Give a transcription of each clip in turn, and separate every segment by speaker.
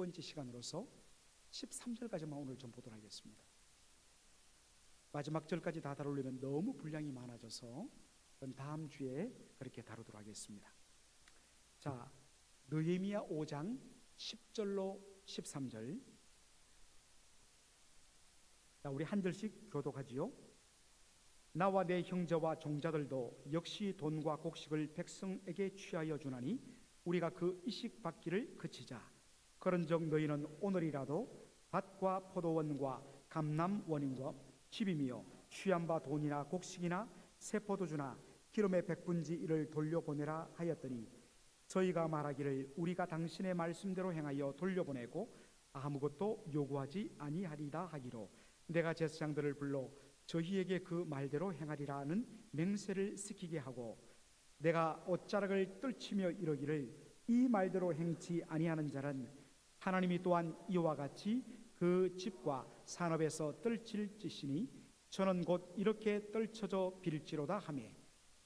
Speaker 1: 번째 시간으로서 13절까지만 오늘 좀 보도록 하겠습니다. 마지막 절까지 다 다루려면 너무 분량이 많아져서 다음 주에 그렇게 다루도록 하겠습니다. 자, 느헤미야 5장 10절로 13절. 자, 우리 한 절씩 교독하지요. 나와 내 형제와 종자들도 역시 돈과 곡식을 백성에게 취하여 주나니 우리가 그 이식 받기를 그치자. 그런즉 너희는 오늘이라도 밭과 포도원과 감람원인과 집이며 취한 바 돈이나 곡식이나 새 포도주나 기름의 백분지 이를 돌려보내라 하였더니 저희가 말하기를 우리가 당신의 말씀대로 행하여 돌려보내고 아무것도 요구하지 아니하리라 하기로 내가 제사장들을 불러 저희에게 그 말대로 행하리라는 맹세를 시키게 하고 내가 옷자락을 떨치며 이러기를 이 말대로 행치 아니하는 자는 하나님이 또한 이와 같이 그 집과 산업에서 떨칠 짓이니 저는 곧 이렇게 떨쳐져 빌지로다 하며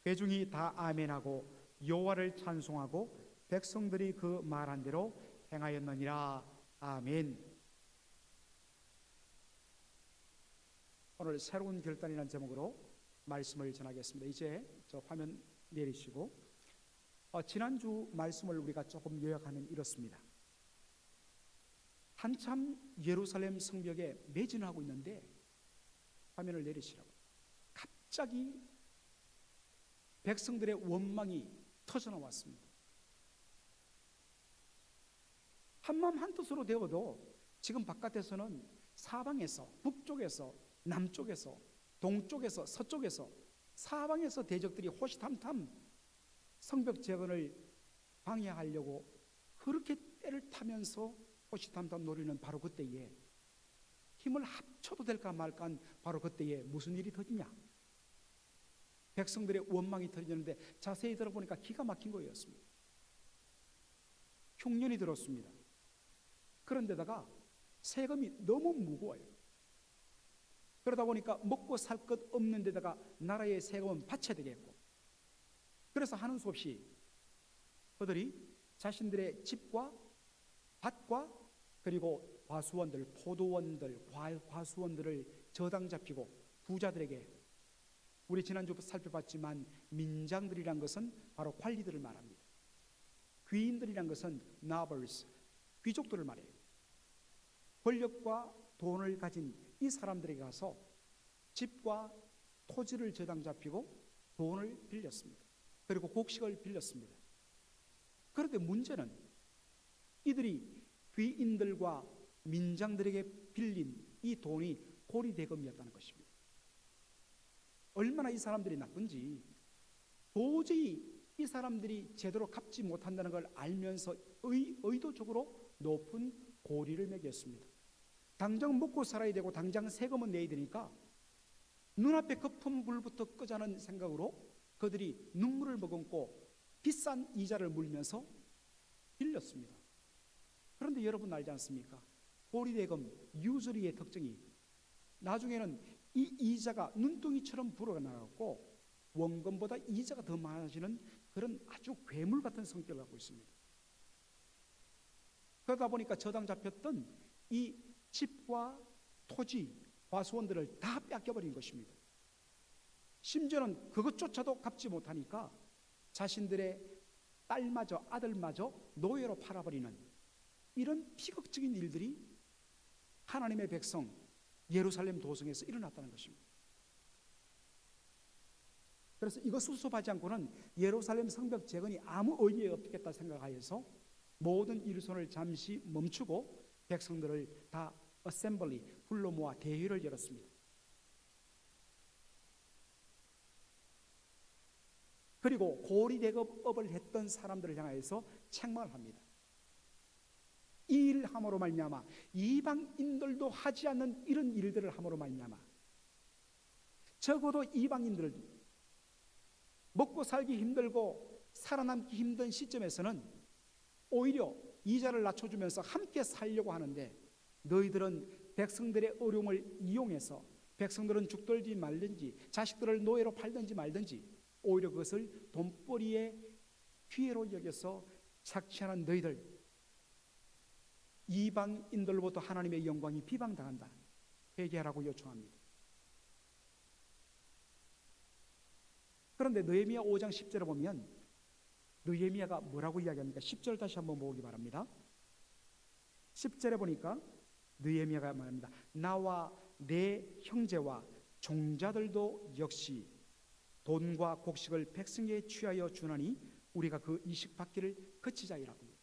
Speaker 1: 회중이 다 아멘하고 여호와를 찬송하고 백성들이 그 말한 대로 행하였느니라. 아멘. 오늘 새로운 결단이라는 제목으로 말씀을 전하겠습니다. 이제 저 화면 내리시고 지난주 말씀을 우리가 조금 요약하면 이렇습니다. 한참 예루살렘 성벽에 매진하고 있는데 화면을 내리시라고 갑자기 백성들의 원망이 터져나왔습니다. 한마음 한뜻으로 되어도 지금 바깥에서는 사방에서 북쪽에서 남쪽에서 동쪽에서 서쪽에서 사방에서 대적들이 호시탐탐 성벽 재건을 방해하려고 그렇게 때를 타면서 호시탐탐 노리는 바로 그때에 힘을 합쳐도 될까 말까 한 바로 그때에 무슨 일이 터지냐? 백성들의 원망이 터지는데 자세히 들어보니까 기가 막힌 거였습니다. 흉년이 들었습니다. 그런데다가 세금이 너무 무거워요. 그러다 보니까 먹고 살 것 없는 데다가 나라의 세금은 바쳐야 되겠고, 그래서 하는 수 없이 그들이 자신들의 집과 밭과 그리고 과수원들, 포도원들, 과수원들을 저당 잡히고 부자들에게, 우리 지난주 살펴봤지만 민장들이란 것은 바로 관리들을 말합니다. 귀인들이란 것은 nobles, 귀족들을 말해요. 권력과 돈을 가진 이 사람들에게 가서 집과 토지를 저당 잡히고 돈을 빌렸습니다. 그리고 곡식을 빌렸습니다. 그런데 문제는 이들이 귀인들과 민장들에게 빌린 이 돈이 고리대금이었다는 것입니다. 얼마나 이 사람들이 나쁜지, 도저히 이 사람들이 제대로 갚지 못한다는 걸 알면서 의도적으로 높은 고리를 매겼습니다. 당장 먹고 살아야 되고 당장 세금은 내야 되니까 눈앞에 거품 불부터 끄자는 생각으로 그들이 눈물을 머금고 비싼 이자를 물면서 빌렸습니다. 그런데 여러분 알지 않습니까? 고리대금 유저리의 특징이 나중에는 이 이자가 눈덩이처럼 불어나갔고 원금보다 이자가 더 많아지는 그런 아주 괴물 같은 성격을 갖고 있습니다. 그러다 보니까 저당 잡혔던 이 집과 토지, 과수원들을 다 뺏겨버린 것입니다. 심지어는 그것조차도 갚지 못하니까 자신들의 딸마저 아들마저 노예로 팔아버리는 이런 비극적인 일들이 하나님의 백성 예루살렘 도성에서 일어났다는 것입니다. 그래서 이거 수습하지 않고는 예루살렘 성벽 재건이 아무 의미가 없겠다 생각하여서 모든 일손을 잠시 멈추고 백성들을 다 어셈블리, 불러 모아 대회를 열었습니다. 그리고 고리대금업을 했던 사람들을 향해서 책망을 합니다. 이 일을 함으로 말미암아 이방인들도 하지 않는 이런 일들을 함으로 말미암아 적어도 이방인들 먹고 살기 힘들고 살아남기 힘든 시점에서는 오히려 이자를 낮춰주면서 함께 살려고 하는데 너희들은 백성들의 어려움을 이용해서 백성들은 죽들지 말든지 자식들을 노예로 팔든지 말든지 오히려 그것을 돈벌이의 기회로 여겨서 착취하는 너희들, 이방인들로부터 하나님의 영광이 비방당한다. 회개하라고 요청합니다. 그런데 느헤미야 5장 10절에 보면 느헤미야가 뭐라고 이야기합니까? 10절 다시 한번 보기 바랍니다. 10절에 보니까 느헤미야가 말합니다. 나와 내 형제와 종자들도 역시 돈과 곡식을 백성에게 취하여 주나니 우리가 그 이식 받기를 그치자이라고.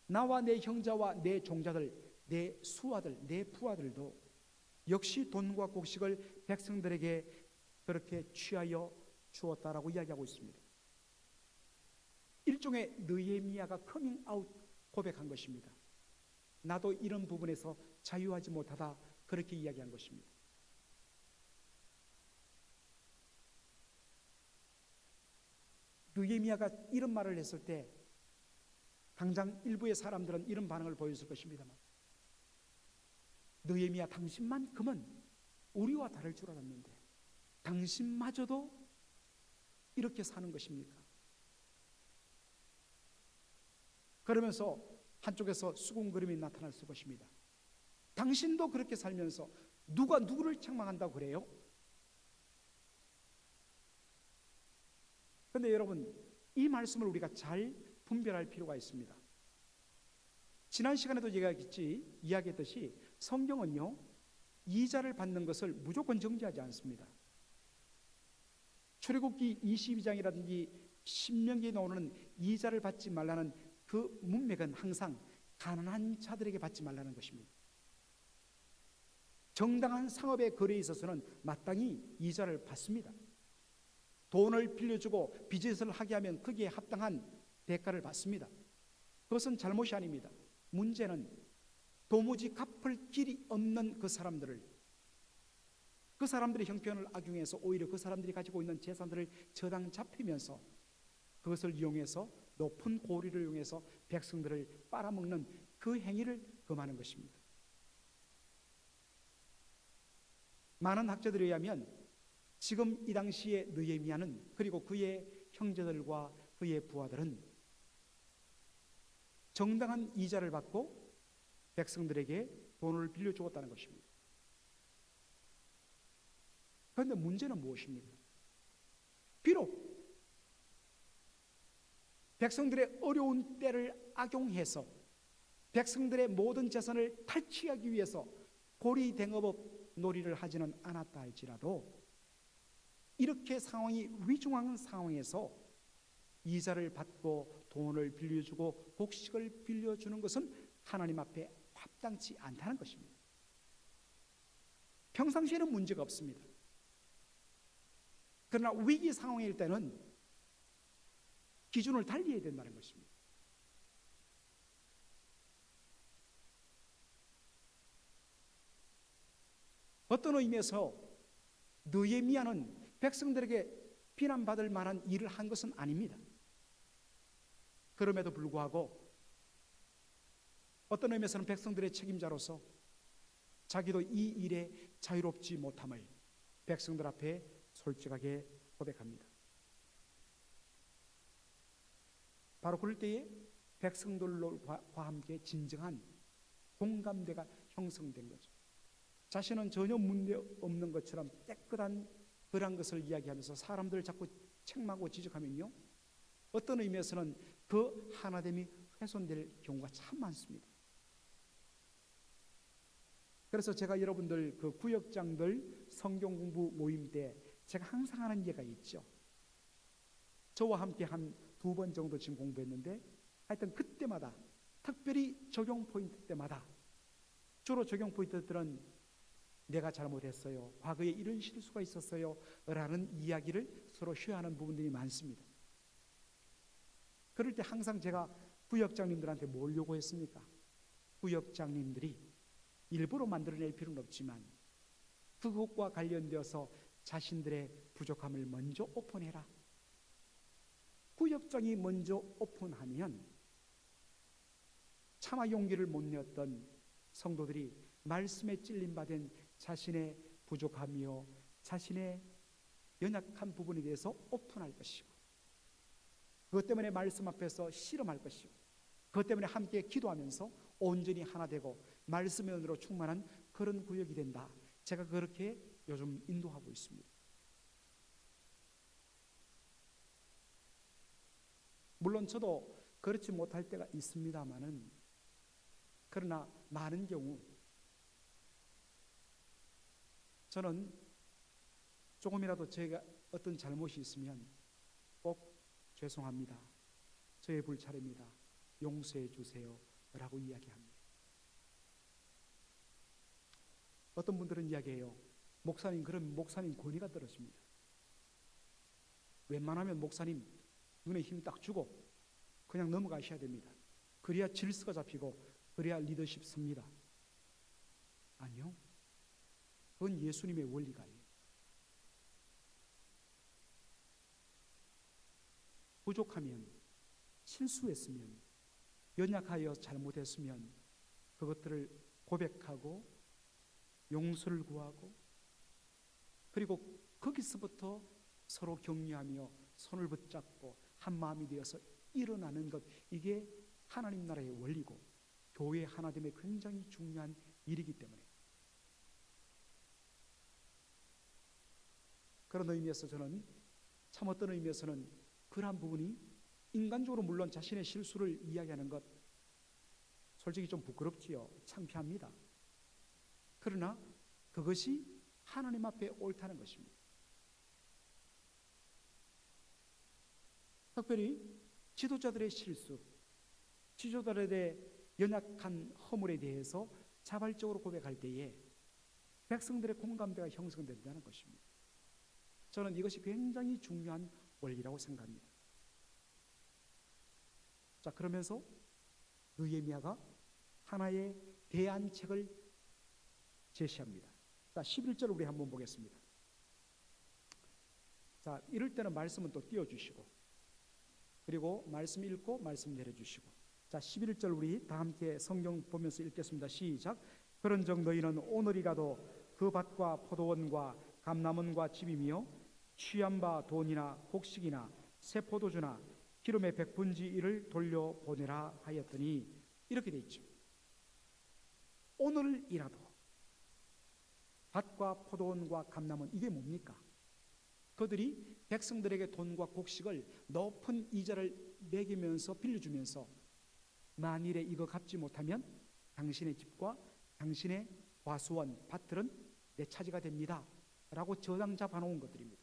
Speaker 1: 나와 내 형제와 내 종자들, 내 수하들, 내 부하들도 역시 돈과 곡식을 백성들에게 그렇게 취하여 주었다라고 이야기하고 있습니다. 일종의 느헤미야가 커밍아웃 고백한 것입니다. 나도 이런 부분에서 자유하지 못하다, 그렇게 이야기한 것입니다. 느헤미야가 이런 말을 했을 때 당장 일부의 사람들은 이런 반응을 보였을 것입니다만, 느헤미야, 당신만큼은 우리와 다를 줄 알았는데 당신마저도 이렇게 사는 것입니까? 그러면서 한쪽에서 수군거림이 나타날 것입니다. 당신도 그렇게 살면서 누가 누구를 책망한다고 그래요? 그런데 여러분, 이 말씀을 우리가 잘 분별할 필요가 있습니다. 지난 시간에도 이야기했듯이 성경은요, 이자를 받는 것을 무조건 정죄하지 않습니다. 출애굽기 22장이라든지 신명기에 나오는 이자를 받지 말라는 그 문맥은 항상 가난한 자들에게 받지 말라는 것입니다. 정당한 상업의 거래에 있어서는 마땅히 이자를 받습니다. 돈을 빌려주고 비즈니스를 하게 하면 거기에 합당한 대가를 받습니다. 그것은 잘못이 아닙니다. 문제는 도무지 갚을 길이 없는 그 사람들의 형편을 악용해서 오히려 그 사람들이 가지고 있는 재산들을 저당 잡히면서 그것을 이용해서 높은 고리를 이용해서 백성들을 빨아먹는 그 행위를 금하는 것입니다. 많은 학자들에 의하면 지금 이 당시에 느헤미야는, 그리고 그의 형제들과 그의 부하들은 정당한 이자를 받고 백성들에게 돈을 빌려주었다는 것입니다. 그런데 문제는 무엇입니까? 비록 백성들의 어려운 때를 악용해서 백성들의 모든 재산을 탈취하기 위해서 고리댕업업 놀이를 하지는 않았다 할지라도, 이렇게 상황이 위중한 상황에서 이자를 받고 돈을 빌려주고 곡식을 빌려주는 것은 하나님 앞에 합당치 않다는 것입니다. 평상시에는 문제가 없습니다. 그러나 위기 상황일 때는 기준을 달리해야 된다는 것입니다. 어떤 의미에서 느헤미야는 백성들에게 비난받을 만한 일을 한 것은 아닙니다. 그럼에도 불구하고 어떤 의미에서는 백성들의 책임자로서 자기도 이 일에 자유롭지 못함을 백성들 앞에 솔직하게 고백합니다. 바로 그럴 때에 백성들과 함께 진정한 공감대가 형성된 거죠. 자신은 전혀 문제 없는 것처럼 깨끗한 그런 것을 이야기하면서 사람들을 자꾸 책망하고 지적하면요, 어떤 의미에서는 그 하나됨이 훼손될 경우가 참 많습니다. 그래서 제가 여러분들 그 구역장들 성경 공부 모임 때 제가 항상 하는 예가 있죠. 저와 함께 한 2번 정도 지금 공부했는데, 하여튼 그때마다 특별히 적용 포인트 때마다 주로 적용 포인트들은 내가 잘못했어요, 과거에 이런 실수가 있었어요 라는 이야기를 서로 쉐어하는 부분들이 많습니다. 그럴 때 항상 제가 구역장님들한테 뭘 요구했습니까? 구역장님들이 일부러 만들어낼 필요는 없지만 그것과 관련되어서 자신들의 부족함을 먼저 오픈해라. 구역장이 먼저 오픈하면 차마 용기를 못 내었던 성도들이 말씀에 찔림받은 자신의 부족함이요 자신의 연약한 부분에 대해서 오픈할 것이고, 그것 때문에 말씀 앞에서 씨름할 것이고, 그것 때문에 함께 기도하면서 온전히 하나 되고 말씀의 은혜로 충만한 그런 구역이 된다. 제가 그렇게 요즘 인도하고 있습니다. 물론 저도 그렇지 못할 때가 있습니다만은, 그러나 많은 경우 저는 조금이라도 제가 어떤 잘못이 있으면 꼭 죄송합니다, 저의 불찰입니다, 용서해 주세요 라고 이야기합니다. 어떤 분들은 이야기해요. 목사님, 그럼 목사님 권위가 떨어집니다. 웬만하면 목사님 눈에 힘 딱 주고 그냥 넘어가셔야 됩니다. 그래야 질서가 잡히고 그래야 리더십 섭니다. 아니요, 그건 예수님의 원리가예요. 부족하면, 실수했으면, 연약하여 잘못했으면 그것들을 고백하고 용서를 구하고, 그리고 거기서부터 서로 격려하며 손을 붙잡고 한 마음이 되어서 일어나는 것, 이게 하나님 나라의 원리고 교회의 하나됨에 굉장히 중요한 일이기 때문에, 그런 의미에서 저는 참 어떤 의미에서는 그러한 부분이 인간적으로 물론 자신의 실수를 이야기하는 것 솔직히 좀 부끄럽지요. 창피합니다. 그러나 그것이 하나님 앞에 옳다는 것입니다. 특별히 지도자들의 실수, 지도자들의 연약한 허물에 대해서 자발적으로 고백할 때에 백성들의 공감대가 형성된다는 것입니다. 저는 이것이 굉장히 중요한 원리라고 생각합니다. 자, 그러면서 느헤미야가 하나의 대안책을 제시합니다. 자, 11절 우리 한번 보겠습니다. 자, 이럴 때는 말씀은 또 띄워주시고, 그리고 말씀 읽고 말씀 내려주시고. 자, 11절 우리 다 함께 성경 보면서 읽겠습니다. 시작. 그런즉 너희는 오늘이라도 그 밭과 포도원과 감람원과 집이며 취한 바 돈이나 곡식이나 새 포도주나 기름의 백분지 1을 돌려보내라 하였더니, 이렇게 돼 있죠. 오늘이라도 밭과 포도원과 감람원, 이게 뭡니까? 그들이 백성들에게 돈과 곡식을 높은 이자를 매기면서 빌려주면서 만일에 이거 갚지 못하면 당신의 집과 당신의 과수원, 밭들은 내 차지가 됩니다 라고 저당 잡아놓은 것들입니다.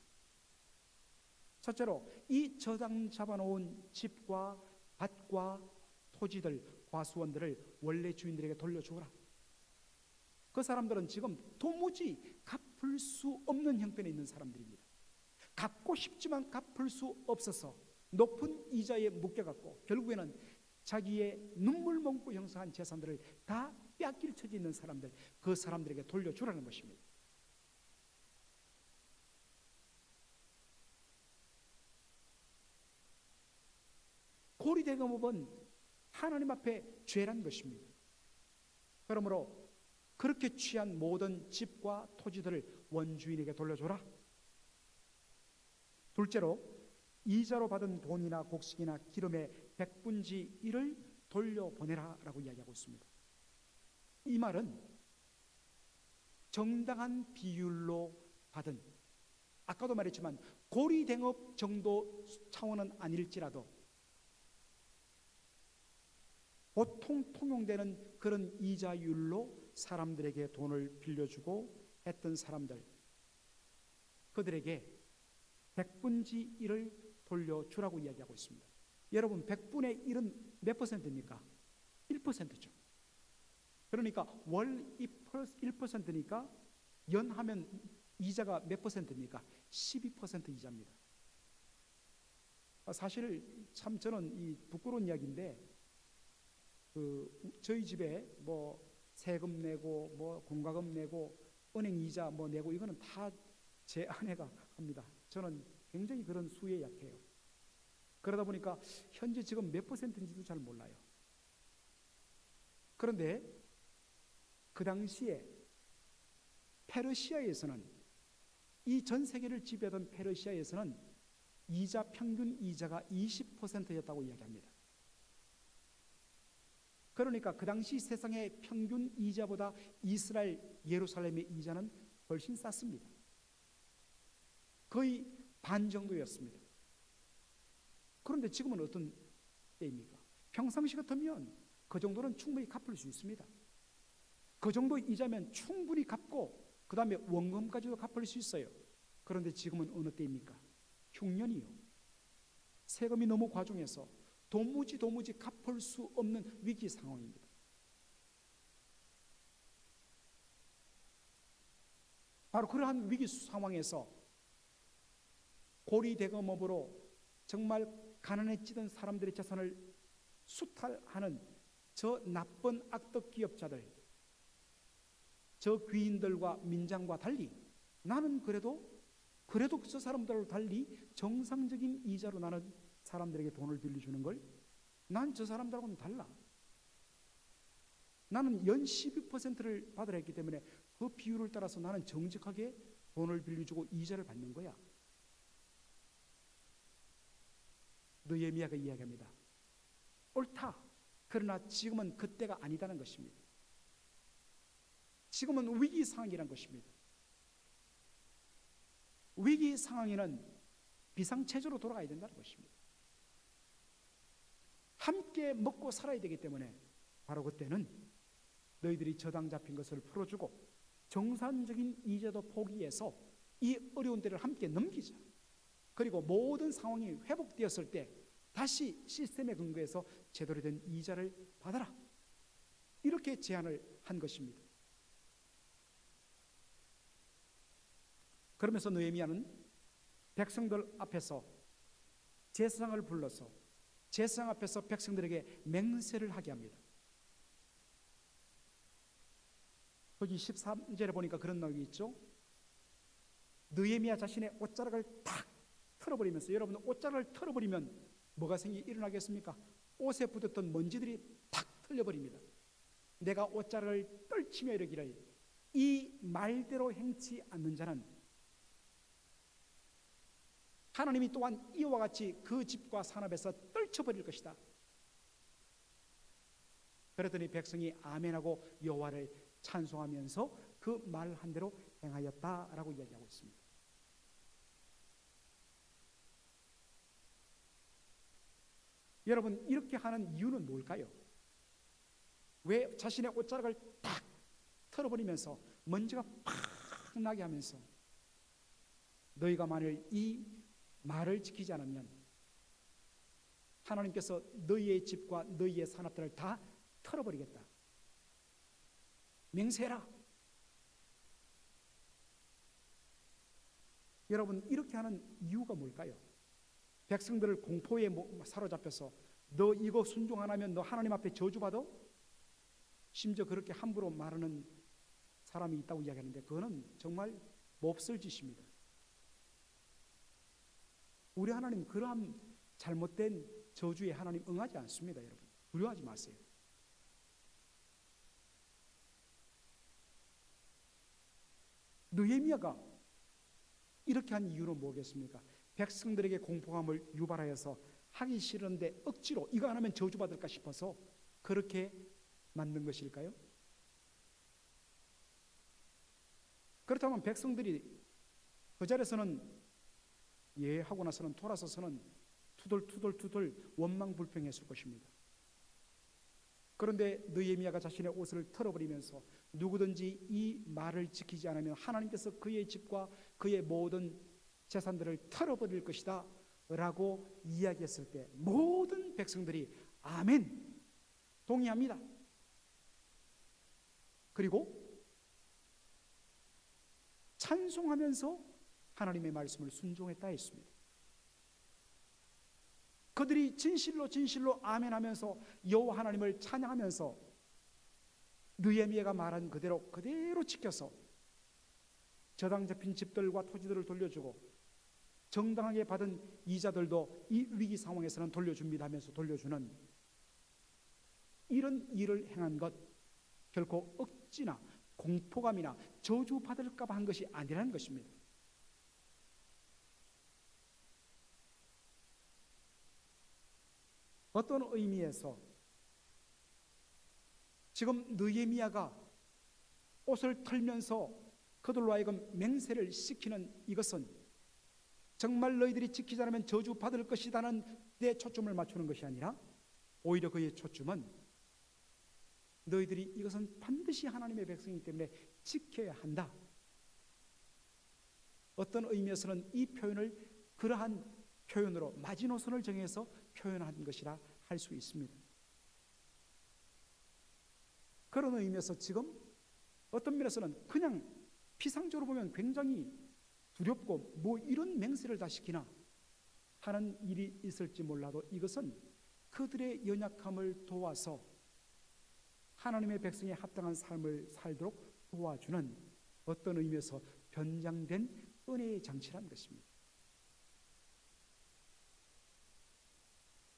Speaker 1: 첫째로 이 저당 잡아놓은 집과 밭과 토지들, 과수원들을 원래 주인들에게 돌려주어라. 그 사람들은 지금 도무지 갚을 수 없는 형편에 있는 사람들입니다. 갚고 싶지만 갚을 수 없어서 높은 이자에 묶여갖고 결국에는 자기의 눈물 먹고 형성한 재산들을 다 빼앗길 처지에 있는 사람들, 그 사람들에게 돌려주라는 것입니다. 고리대금업은 하나님 앞에 죄란 것입니다. 그러므로 그렇게 취한 모든 집과 토지들을 원주인에게 돌려줘라. 둘째로 이자로 받은 돈이나 곡식이나 기름의 백분지 1을 돌려보내라 라고 이야기하고 있습니다. 이 말은 정당한 비율로 받은, 아까도 말했지만 고리대업 정도 차원은 아닐지라도 보통 통용되는 그런 이자율로 사람들에게 돈을 빌려주고 했던 사람들, 그들에게 백분지 1을 돌려주라고 이야기하고 있습니다. 여러분, 100분의 1은 몇 퍼센트입니까? 1%죠. 그러니까 월 1%니까 연하면 이자가 몇 퍼센트입니까? 12% 이자입니다. 사실 참 저는 이 부끄러운 이야기인데, 저희 집에 뭐 세금 내고 뭐 공과금 내고 은행 이자 뭐 내고 이거는 다 제 아내가 합니다. 저는 굉장히 그런 수에 약해요. 그러다 보니까 현재 지금 몇 퍼센트인지도 잘 몰라요. 그런데 그 당시에 페르시아에서는, 이 전 세계를 지배하던 페르시아에서는 이자 평균 이자가 20%였다고 이야기합니다. 그러니까 그 당시 세상의 평균 이자보다 이스라엘 예루살렘의 이자는 훨씬 쌌습니다. 거의 반 정도였습니다. 그런데 지금은 어떤 때입니까? 평상시 같으면 그 정도는 충분히 갚을 수 있습니다. 그 정도 이자면 충분히 갚고 그 다음에 원금까지도 갚을 수 있어요. 그런데 지금은 어느 때입니까? 흉년이요. 세금이 너무 과중해서 도무지 갚을 수 없는 위기 상황입니다. 바로 그러한 위기 상황에서 고리대금업으로 정말 가난에 찌든 사람들의 재산을 수탈하는 저 나쁜 악덕 기업자들, 저 귀인들과 민장과 달리 나는 그래도 저 사람들과 달리 정상적인 이자로 나는 사람들에게 돈을 빌려주는 걸 난 저 사람들하고는 달라. 나는 연 12%를 받으라 했기 때문에 그 비율을 따라서 나는 정직하게 돈을 빌려주고 이자를 받는 거야. 느헤미야가 이야기합니다. 옳다. 그러나 지금은 그때가 아니다는 것입니다. 지금은 위기 상황이란 것입니다. 위기 상황에는 비상체제로 돌아가야 된다는 것입니다. 함께 먹고 살아야 되기 때문에 바로 그때는 너희들이 저당 잡힌 것을 풀어주고 정상적인 이자도 포기해서 이 어려운 때를 함께 넘기자. 그리고 모든 상황이 회복되었을 때 다시 시스템에 근거해서 제대로 된 이자를 받아라. 이렇게 제안을 한 것입니다. 그러면서 느헤미야는 백성들 앞에서 제사장을 불러서 제사장 앞에서 백성들에게 맹세를 하게 합니다. 거기 13절에 보니까 그런 내용이 있죠. 느헤미야 자신의 옷자락을 탁 털어버리면서, 여러분 옷자락을 털어버리면 뭐가 일어나겠습니까? 옷에 붙었던 먼지들이 탁 털려버립니다. 내가 옷자락을 떨치며 이르기를 이 말대로 행치 않는 자는 하나님이 또한 이와 같이 그 집과 산업에서 떨쳐버릴 것이다. 그랬더니 백성이 아멘하고 여호와를 찬송하면서 그 말한 대로 행하였다라고 이야기하고 있습니다. 여러분, 이렇게 하는 이유는 뭘까요? 왜 자신의 옷자락을 딱 털어버리면서 먼지가 팍 나게 하면서 너희가 만일 이 말을 지키지 않으면 하나님께서 너희의 집과 너희의 산업들을 다 털어버리겠다. 맹세해라. 여러분, 이렇게 하는 이유가 뭘까요? 백성들을 공포에 사로잡혀서 너 이거 순종 안 하면 너 하나님 앞에 저주받아? 심지어 그렇게 함부로 말하는 사람이 있다고 이야기하는데 그거는 정말 몹쓸 짓입니다. 우리 하나님 그러한 잘못된 저주에 하나님 응하지 않습니다. 여러분 두려워하지 마세요. 느헤미야가 이렇게 한 이유는 뭐겠습니까? 백성들에게 공포감을 유발하여서 하기 싫은데 억지로 이거 안 하면 저주받을까 싶어서 그렇게 만든 것일까요? 그렇다면 백성들이 그 자리에서는 예 하고 나서는 돌아서서는 투덜투덜 원망불평했을 것입니다. 그런데 느헤미야가 자신의 옷을 털어버리면서 누구든지 이 말을 지키지 않으면 하나님께서 그의 집과 그의 모든 재산들을 털어버릴 것이다 라고 이야기했을 때 모든 백성들이 아멘 동의합니다. 그리고 찬송하면서 하나님의 말씀을 순종했다 했습니다. 그들이 진실로 아멘하면서 여호와 하나님을 찬양하면서 느헤미야가 말한 그대로 지켜서 저당 잡힌 집들과 토지들을 돌려주고 정당하게 받은 이자들도 이 위기 상황에서는 돌려줍니다 하면서 돌려주는 이런 일을 행한 것 결코 억지나 공포감이나 저주받을까 봐 한 것이 아니라는 것입니다. 어떤 의미에서 지금 느헤미야가 옷을 털면서 그들로 하여금 맹세를 시키는 이것은 정말 너희들이 지키지 않으면 저주받을 것이라는 데 초점을 맞추는 것이 아니라 오히려 그의 초점은 너희들이 이것은 반드시 하나님의 백성이기 때문에 지켜야 한다. 어떤 의미에서는 이 표현을 그러한 표현으로 마지노선을 정해서 표현한 것이라 할 수 있습니다. 그런 의미에서 지금 어떤 면에서는 그냥 피상적으로 보면 굉장히 두렵고 뭐 이런 맹세를 다 시키나 하는 일이 있을지 몰라도 이것은 그들의 연약함을 도와서 하나님의 백성에 합당한 삶을 살도록 도와주는 어떤 의미에서 변장된 은혜의 장치라는 것입니다.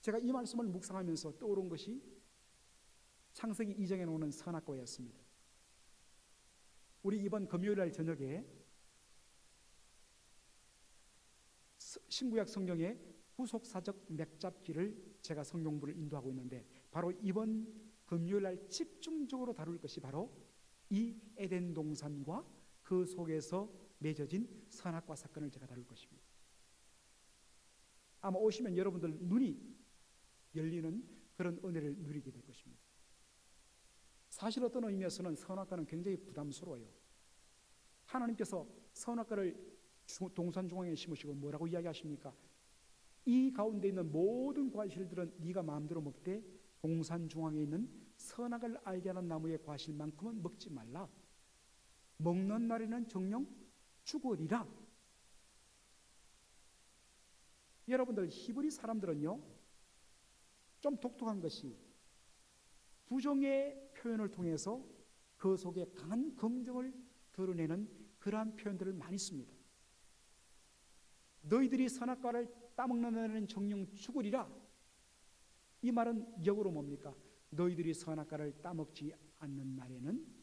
Speaker 1: 제가 이 말씀을 묵상하면서 떠오른 것이 창세기 2장에 나오는 선악과였습니다. 우리 이번 금요일날 저녁에 신구약 성경의 후속사적 맥잡기를 제가 성경부를 인도하고 있는데 바로 이번 금요일날 집중적으로 다룰 것이 바로 이 에덴 동산과 그 속에서 맺어진 선악과 사건을 제가 다룰 것입니다. 아마 오시면 여러분들 눈이 열리는 그런 은혜를 누리게 될 것입니다. 사실 어떤 의미에서는 선악과는 굉장히 부담스러워요. 하나님께서 선악과를 동산 중앙에 심으시고 뭐라고 이야기하십니까? 이 가운데 있는 모든 과실들은 네가 마음대로 먹되 동산 중앙에 있는 선악을 알게 하는 나무의 과실만큼은 먹지 말라. 먹는 날에는 정녕 죽으리라. 여러분들 히브리 사람들은요 좀 독특한 것이 부정의 표현을 통해서 그 속에 강한 긍정을 드러내는 그러한 표현들을 많이 씁니다. 너희들이 선악과를 따먹는 날에는 정녕 죽으리라. 이 말은 역으로 뭡니까? 너희들이 선악과를 따먹지 않는 날에는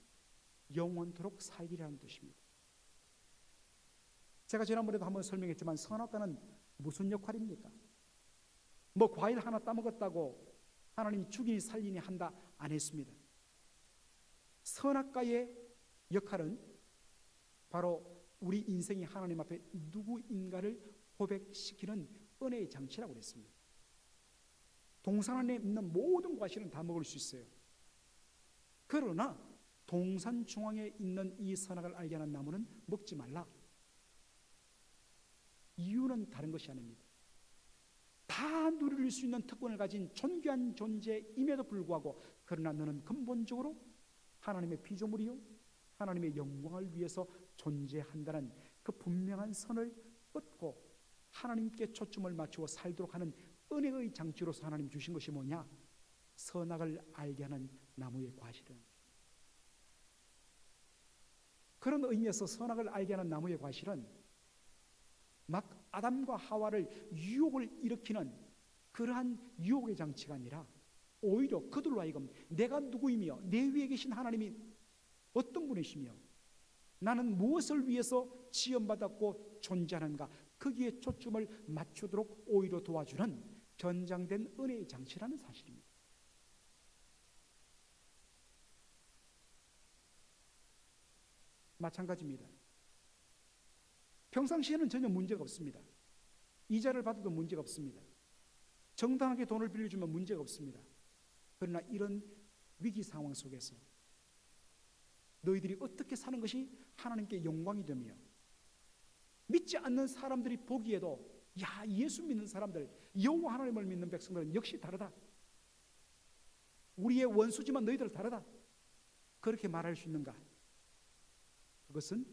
Speaker 1: 영원토록 살리라는 뜻입니다. 제가 지난번에도 한번 설명했지만 선악과는 무슨 역할입니까? 뭐 과일 하나 따먹었다고 하나님이 죽이니 살리니 한다 안 했습니다. 선악과의 역할은 바로 우리 인생이 하나님 앞에 누구인가를 고백시키는 은혜의 장치라고 그랬습니다. 동산 안에 있는 모든 과실은 다 먹을 수 있어요. 그러나 동산 중앙에 있는 이 선악을 알게 하는 나무는 먹지 말라. 이유는 다른 것이 아닙니다. 다 누릴 수 있는 특권을 가진 존귀한 존재임에도 불구하고 그러나 너는 근본적으로 하나님의 피조물이요 하나님의 영광을 위해서 존재한다는 그 분명한 선을 뻗고 하나님께 초점을 맞추어 살도록 하는 은혜의 장치로서 하나님 주신 것이 뭐냐? 선악을 알게 하는 나무의 과실은. 그런 의미에서 선악을 알게 하는 나무의 과실은 막 아담과 하와를 유혹을 일으키는 그러한 유혹의 장치가 아니라 오히려 그들로 하여금 내가 누구이며 내 위에 계신 하나님이 어떤 분이시며 나는 무엇을 위해서 지원받았고 존재하는가 거기에 초점을 맞추도록 오히려 도와주는 변장된 은혜의 장치라는 사실입니다. 마찬가지입니다. 평상시에는 전혀 문제가 없습니다. 이자를 받아도 문제가 없습니다. 정당하게 돈을 빌려주면 문제가 없습니다. 그러나 이런 위기 상황 속에서 너희들이 어떻게 사는 것이 하나님께 영광이 되며 믿지 않는 사람들이 보기에도 야 예수 믿는 사람들 여호와 하나님을 믿는 백성들은 역시 다르다. 우리의 원수지만 너희들 다르다. 그렇게 말할 수 있는가? 그것은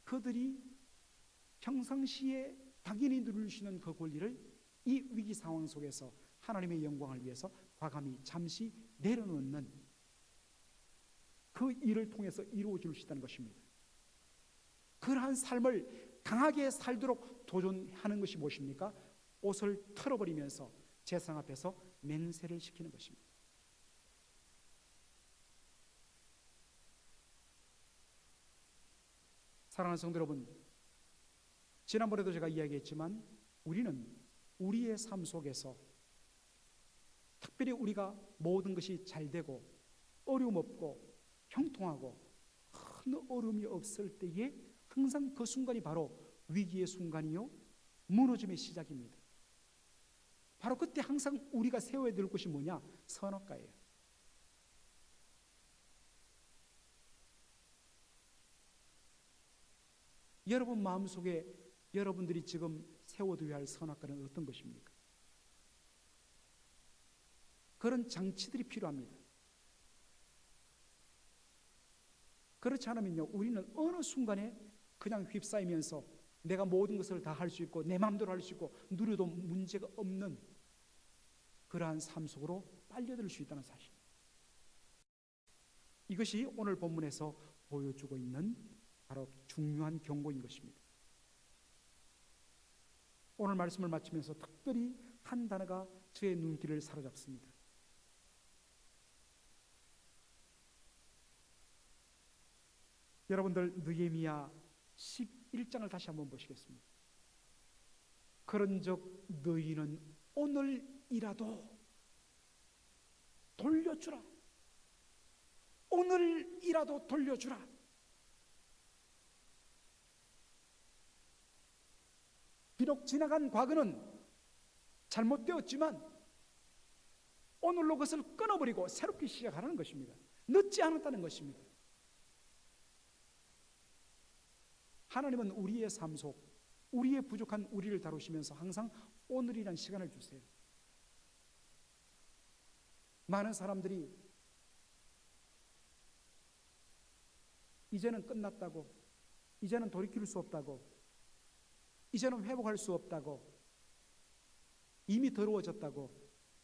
Speaker 1: 그들이 평상시에 당연히 누릴 수 있는 그 권리를 이 위기 상황 속에서 하나님의 영광을 위해서 과감히 잠시 내려놓는 그 일을 통해서 이루어질 수 있다는 것입니다. 그러한 삶을 강하게 살도록 도전하는 것이 무엇입니까? 옷을 털어버리면서 제상 앞에서 맹세를 시키는 것입니다. 사랑하는 성도 여러분, 지난번에도 제가 이야기했지만 우리는 우리의 삶 속에서 특별히 우리가 모든 것이 잘 되고 어려움 없고 형통하고 큰 어려움이 없을 때에 항상 그 순간이 바로 위기의 순간이요 무너짐의 시작입니다. 바로 그때 항상 우리가 세워야 될 것이 뭐냐? 선악과예요. 여러분 마음속에 여러분들이 지금 세워둬야 할 선악과는 어떤 것입니까? 그런 장치들이 필요합니다. 그렇지 않으면요, 우리는 어느 순간에 그냥 휩싸이면서 내가 모든 것을 다 할 수 있고 내 마음대로 할 수 있고 누려도 문제가 없는 그러한 삶 속으로 빨려들 수 있다는 사실. 이것이 오늘 본문에서 보여주고 있는 바로 중요한 경고인 것입니다. 오늘 말씀을 마치면서 특별히 한 단어가 저의 눈길을 사로잡습니다. 여러분들 느헤미야 11장을 다시 한번 보시겠습니다. 그런즉 너희는 오늘이라도 돌려주라. 오늘이라도 돌려주라. 비록 지나간 과거는 잘못되었지만 오늘로 그것을 끊어버리고 새롭게 시작하라는 것입니다. 늦지 않았다는 것입니다. 하나님은 우리의 삶 속, 우리의 부족한 우리를 다루시면서 항상 오늘이라는 시간을 주세요. 많은 사람들이 이제는 끝났다고, 이제는 돌이킬 수 없다고, 이제는 회복할 수 없다고, 이미 더러워졌다고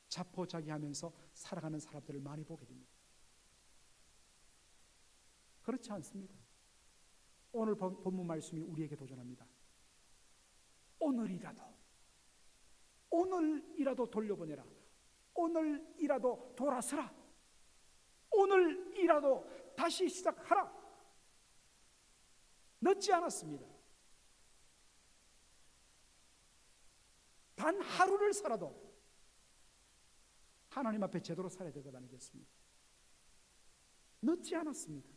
Speaker 1: 자포자기하면서 살아가는 사람들을 많이 보게 됩니다. 그렇지 않습니다. 오늘 본문 말씀이 우리에게 도전합니다. 오늘이라도 돌려보내라. 오늘이라도 돌아서라. 오늘이라도 다시 시작하라. 늦지 않았습니다. 단 하루를 살아도 하나님 앞에 제대로 살아야 될 것 아니겠습니까? 늦지 않았습니다.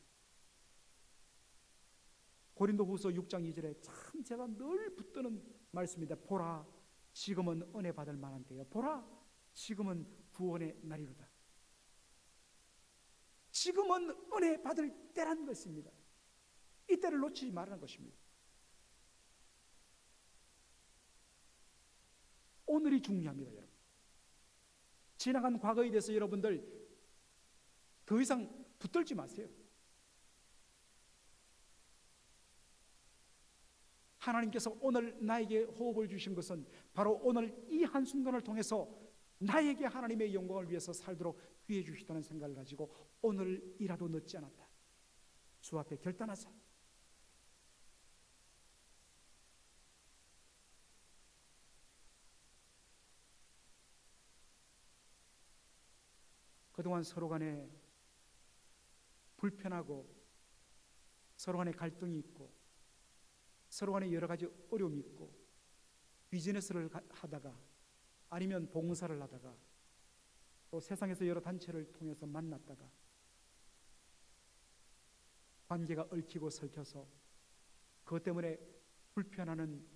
Speaker 1: 고린도후서 6장 2절에 참 제가 늘 붙드는 말씀입니다. 보라, 지금은 은혜 받을 만한 때요. 보라, 지금은 구원의 날이로다. 지금은 은혜 받을 때라는 것입니다. 이 때를 놓치지 말라는 것입니다. 오늘이 중요합니다, 여러분. 지나간 과거에 대해서 여러분들 더 이상 붙들지 마세요. 하나님께서 오늘 나에게 호흡을 주신 것은 바로 오늘 이 한순간을 통해서 나에게 하나님의 영광을 위해서 살도록 귀해 주시다는 생각을 가지고 오늘이라도 늦지 않았다. 주 앞에 결단하자. 그동안 서로 간에 불편하고 서로 간에 갈등이 있고 서로 간에 여러 가지 어려움이 있고 비즈니스를 하다가 아니면 봉사를 하다가 또 세상에서 여러 단체를 통해서 만났다가 관계가 얽히고 설켜서 그것 때문에 불편하는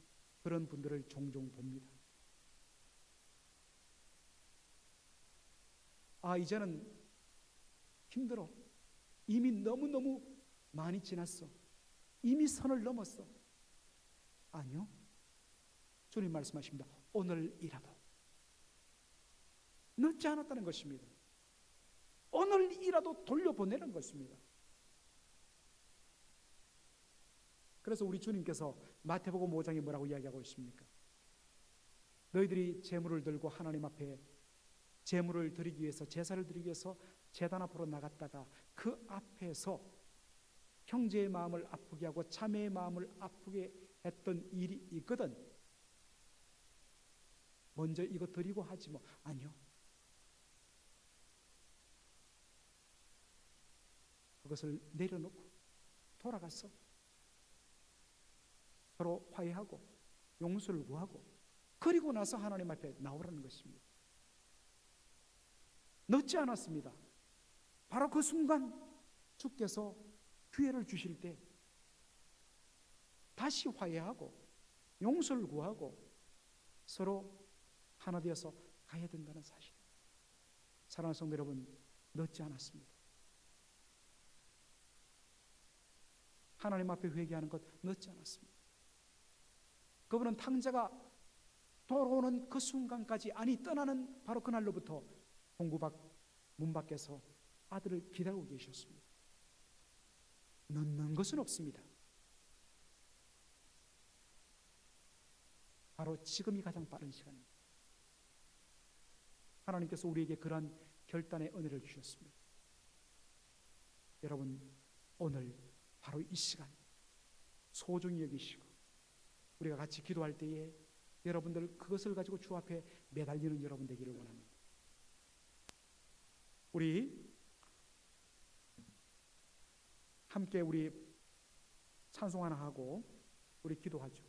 Speaker 1: 그런 분들을 종종 봅니다. 아, 이제는 힘들어. 이미 너무너무 많이 지났어. 이미 선을 넘었어. 아니요. 주님 말씀하십니다. 오늘이라도. 늦지 않았다는 것입니다. 오늘이라도 돌려보내는 것입니다. 그래서 우리 주님께서 마태복음 5장에 뭐라고 이야기하고 있습니까? 너희들이 제물을 들고 하나님 앞에 제물을 드리기 위해서 제사를 드리기 위해서 제단 앞으로 나갔다가 그 앞에서 형제의 마음을 아프게 하고 자매의 마음을 아프게 했던 일이 있거든. 먼저 이거 드리고 하지 뭐. 아니요. 그것을 내려놓고 돌아가서 서로 화해하고 용서를 구하고 그리고 나서 하나님 앞에 나오라는 것입니다. 늦지 않았습니다. 바로 그 순간 주께서 기회를 주실 때 다시 화해하고 용서를 구하고 서로 하나 되어서 가야 된다는 사실. 사랑하는 성도 여러분, 늦지 않았습니다. 하나님 앞에 회개하는 것 늦지 않았습니다. 그분은 탕자가 돌아오는 그 순간까지, 아니 떠나는 바로 그날로부터 공구 밖 문 밖에서 아들을 기다리고 계셨습니다. 늦는 것은 없습니다. 바로 지금이 가장 빠른 시간입니다. 하나님께서 우리에게 그러한 결단의 은혜를 주셨습니다. 여러분, 오늘 바로 이 시간 소중히 여기시고 우리가 같이 기도할 때에 여러분들 그것을 가지고 주 앞에 매달리는 여러분 되기를 원합니다. 우리 함께 우리 찬송 하나 하고 우리 기도하죠.